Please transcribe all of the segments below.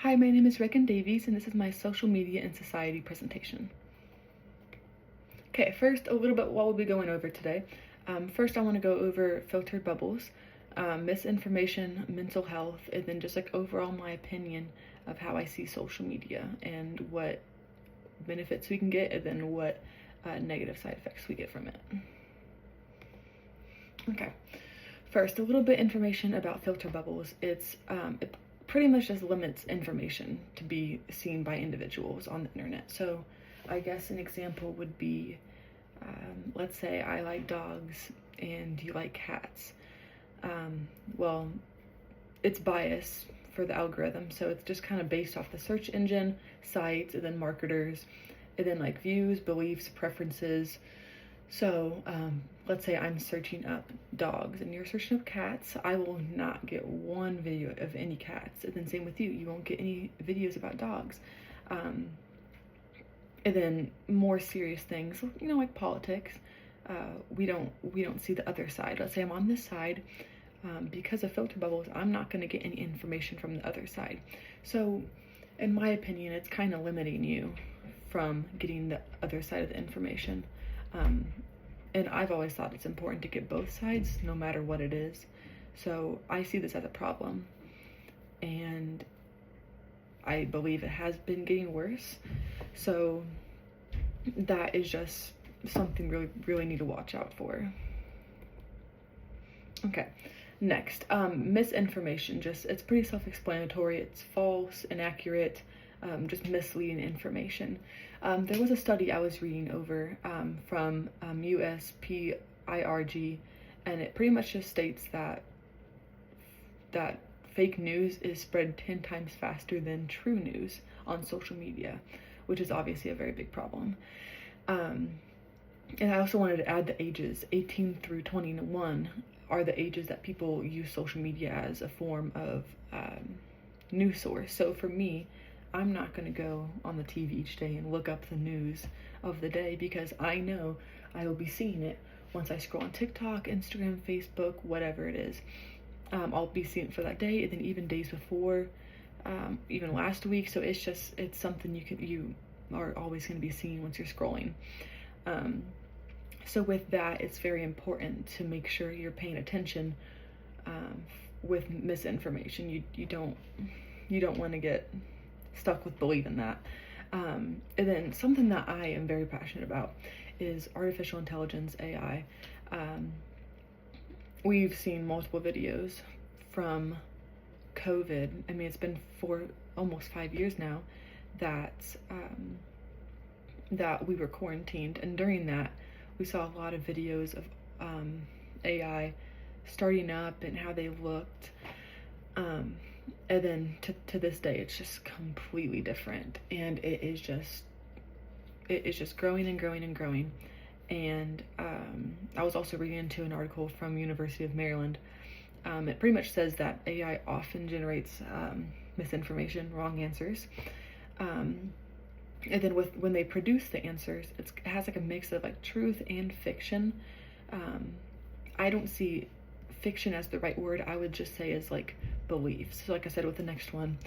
Hi, my name is Reagan Davies, and this is my social media and society presentation. Okay, first, a little bit what we'll be going over today. First, I want to go over filtered bubbles, misinformation, mental health, and then just like overall my opinion of how I see social media and what benefits we can get, and then what negative side effects we get from it. Okay, first, a little bit information about filter bubbles. It pretty much just limits information to be seen by individuals on the internet. So I guess an example would be, let's say I like dogs and you like cats. Well, it's biased for the algorithm, so it's just kind of based off the search engine, sites, and then marketers, and then like views, beliefs, preferences. So let's say I'm searching up dogs and you're searching up cats. I will not get one video of any cats, and then same with you. You won't get any videos about dogs. And then more serious things, you know, like politics. We don't see the other side. Let's say I'm on this side. Because of filter bubbles, I'm not going to get any information from the other side. So in my opinion, it's kind of limiting you from getting the other side of the information. And I've always thought it's important to get both sides, no matter what it is. So I see this as a problem, and I believe it has been getting worse. So that is just something really need to watch out for. Okay, next, misinformation. It's pretty self-explanatory. It's false, inaccurate, just misleading information. There was a study I was reading over from USPIRG, and it pretty much just states that fake news is spread 10 times faster than true news on social media, which is obviously a very big problem. And I also wanted to add the ages. 18 through 21 are the ages that people use social media as a form of news source. So for me, I'm not going to go on the TV each day and look up the news of the day, because I know I will be seeing it once I scroll on TikTok, Instagram, Facebook, whatever it is. I'll be seeing it for that day, and then even days before, even last week. So it's something you are always going to be seeing once you're scrolling. So with that, it's very important to make sure you're paying attention with misinformation. You don't want to get stuck with believing that. And then something that I am very passionate about is artificial intelligence, AI. We've seen multiple videos from COVID. I mean, it's been for almost 5 years now that we were quarantined, and during that we saw a lot of videos of AI starting up and how they looked. And then to this day, it's just completely different, and it is just growing and growing and growing. And I was also reading into an article from University of Maryland. It pretty much says that AI often generates misinformation, wrong answers. And then when they produce the answers, it has like a mix of like truth and fiction. I don't see fiction as the right word. I would just say is like beliefs. So like I said with the next one,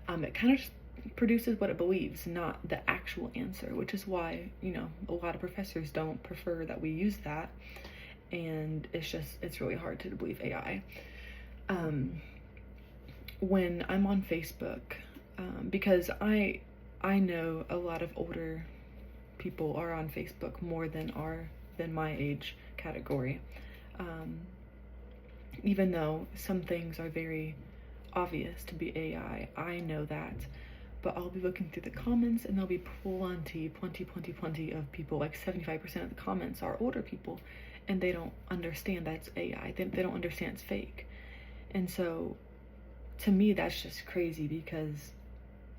it kind of just produces what it believes, not the actual answer, which is why, you know, a lot of professors don't prefer that we use that. And it's really hard to believe AI. When I'm on Facebook, because I know a lot of older people are on Facebook more than my age category. Even though some things are very obvious to be AI, I know that, but I'll be looking through the comments and there'll be plenty of people, like 75% of the comments are older people, and they don't understand that's AI. They don't understand it's fake. And so to me, that's just crazy, because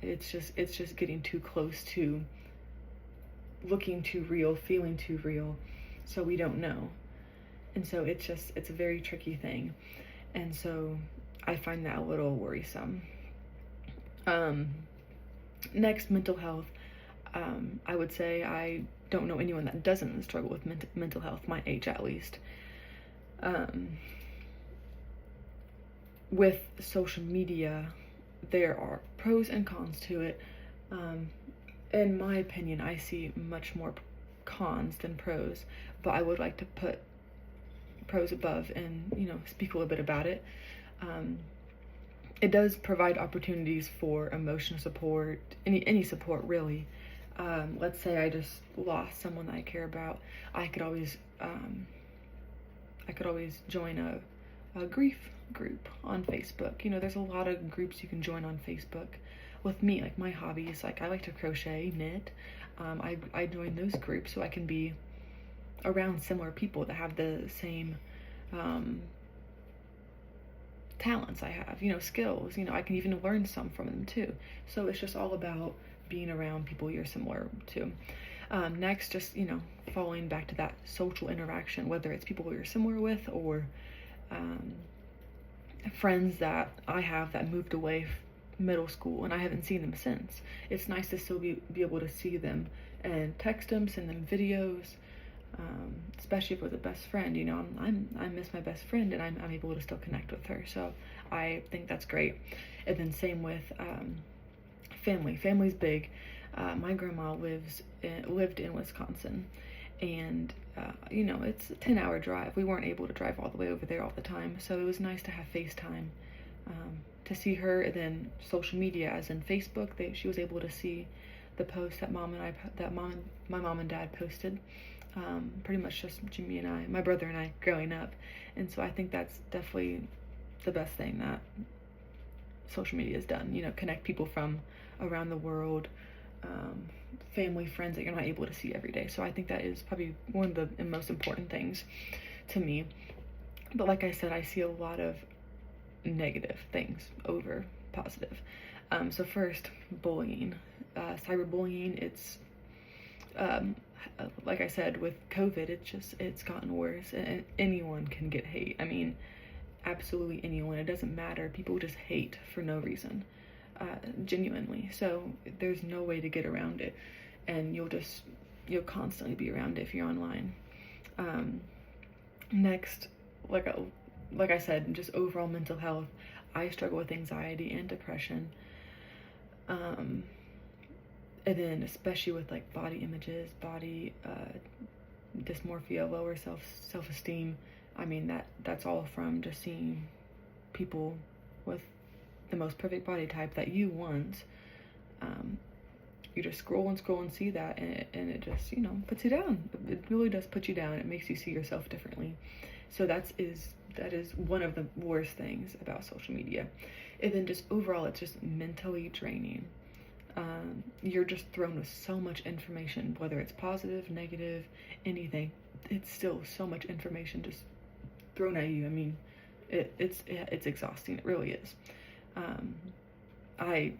it's just getting too close to looking too real, feeling too real, so we don't know. And so it's a very tricky thing. And so I find that a little worrisome. Next, mental health. I would say I don't know anyone that doesn't struggle with mental health, my age at least. With social media, there are pros and cons to it. In my opinion, I see much more cons than pros, but I would like to put pros above and, speak a little bit about it. It does provide opportunities for emotional support, any support really. Let's say I just lost someone that I care about. I could always join a grief group on Facebook. There's a lot of groups you can join on Facebook. With me, like my hobbies, like I like to crochet, knit. I join those groups so I can be around similar people that have the same talents I have, skills. I can even learn some from them too. So it's just all about being around people you're similar to. Next, just, falling back to that social interaction, whether it's people you're similar with or friends that I have that moved away middle school and I haven't seen them since. It's nice to still be able to see them and text them, send them videos, especially if it was a best friend. I miss my best friend and I'm able to still connect with her, so I think that's great. And then same with family's big. My grandma lived in Wisconsin, and it's a 10-hour drive. We weren't able to drive all the way over there all the time, so it was nice to have FaceTime to see her. And then social media, as in Facebook, she was able to see the posts that my mom and dad posted. Pretty much just Jimmy and I, my brother and I, growing up. And so I think that's definitely the best thing that social media has done. Connect people from around the world, family, friends that you're not able to see every day. So I think that is probably one of the most important things to me. But like I said, I see a lot of negative things over positive. So first, bullying, cyberbullying. It's like I said, with COVID, it's gotten worse, and anyone can get hate. I mean, absolutely anyone. It doesn't matter. People just hate for no reason, genuinely. So there's no way to get around it, and you'll constantly be around it if you're online. Next, like I said, just overall mental health. I struggle with anxiety and depression. And then especially with like body images, body dysmorphia, lower self-esteem. I mean, that's all from just seeing people with the most perfect body type that you want. You just scroll and see that, and it just, puts you down. It really does put you down. It makes you see yourself differently. So that is one of the worst things about social media. And then just overall, it's just mentally draining. You're just thrown with so much information, whether it's positive, negative, anything. It's still so much information just thrown at you. I mean, it's exhausting. It really is. I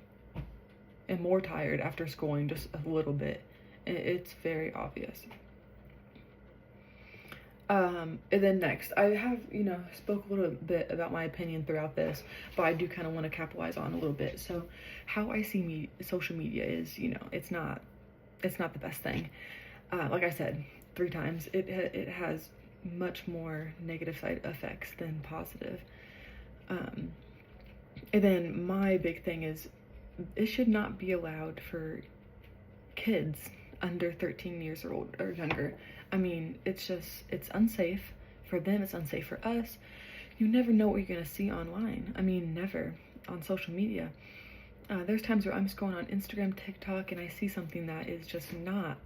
am more tired after scrolling just a little bit. It's very obvious. And then next, I have, spoke a little bit about my opinion throughout this, but I do kind of want to capitalize on a little bit. So how I see social media is, it's not the best thing. Like I said 3 times, it has much more negative side effects than positive. And then my big thing is, it should not be allowed for kids under 13 years old or younger. I mean, it's unsafe for them. It's unsafe for us. You never know what you're going to see online. I mean, never on social media. There's times where I'm scrolling on Instagram, TikTok, and I see something that is just not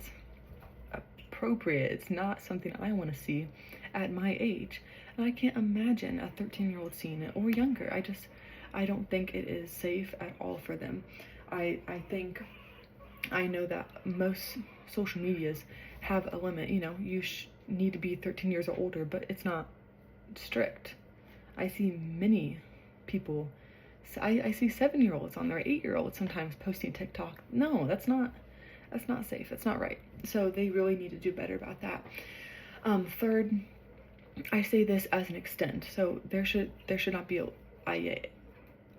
appropriate. It's not something I want to see at my age. And I can't imagine a 13-year-old seeing it, or younger. I don't think it is safe at all for them. I know that most social medias have a limit. You need to be 13 years or older, but it's not strict. I see many people, I see 7-year-olds on there, 8-year-olds sometimes posting TikTok. No, that's not safe. That's not right. So they really need to do better about that. Third, I say this as an extent. So there should not be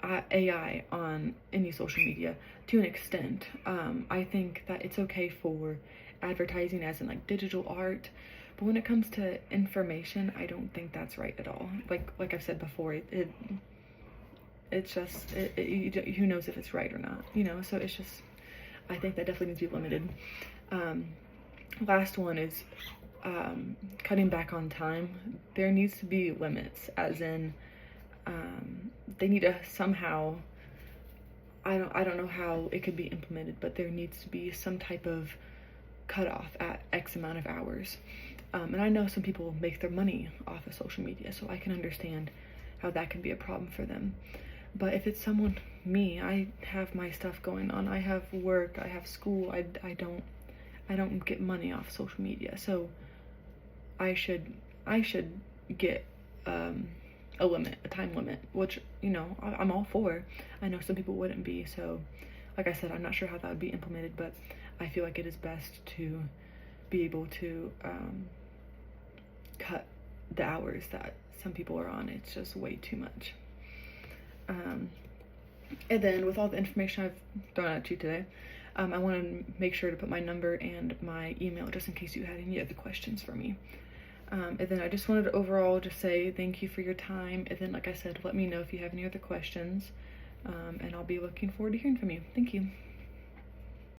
AI on any social media to an extent. I think that it's okay for advertising, as in like digital art, but when it comes to information, I don't think that's right at all. Like I've said before, It's just, who knows if it's right or not, so it's just, I think that definitely needs to be limited. Last one is cutting back on time. There needs to be limits, as in they need to somehow, I don't know how it could be implemented, but there needs to be some type of cutoff at X amount of hours. And I know some people make their money off of social media, so I can understand how that can be a problem for them. But if it's someone, me, I have my stuff going on. I have work, I have school. I don't get money off social media, so I should get a limit, a time limit, which I'm all for. I know some people wouldn't be, so like I said, I'm not sure how that would be implemented, but I feel like it is best to be able to cut the hours that some people are on. It's just way too much. And then with all the information I've thrown at you today, I want to make sure to put my number and my email just in case you had any other questions for me. And then I just wanted to overall just say thank you for your time. And then, like I said, let me know if you have any other questions. And I'll be looking forward to hearing from you. Thank you.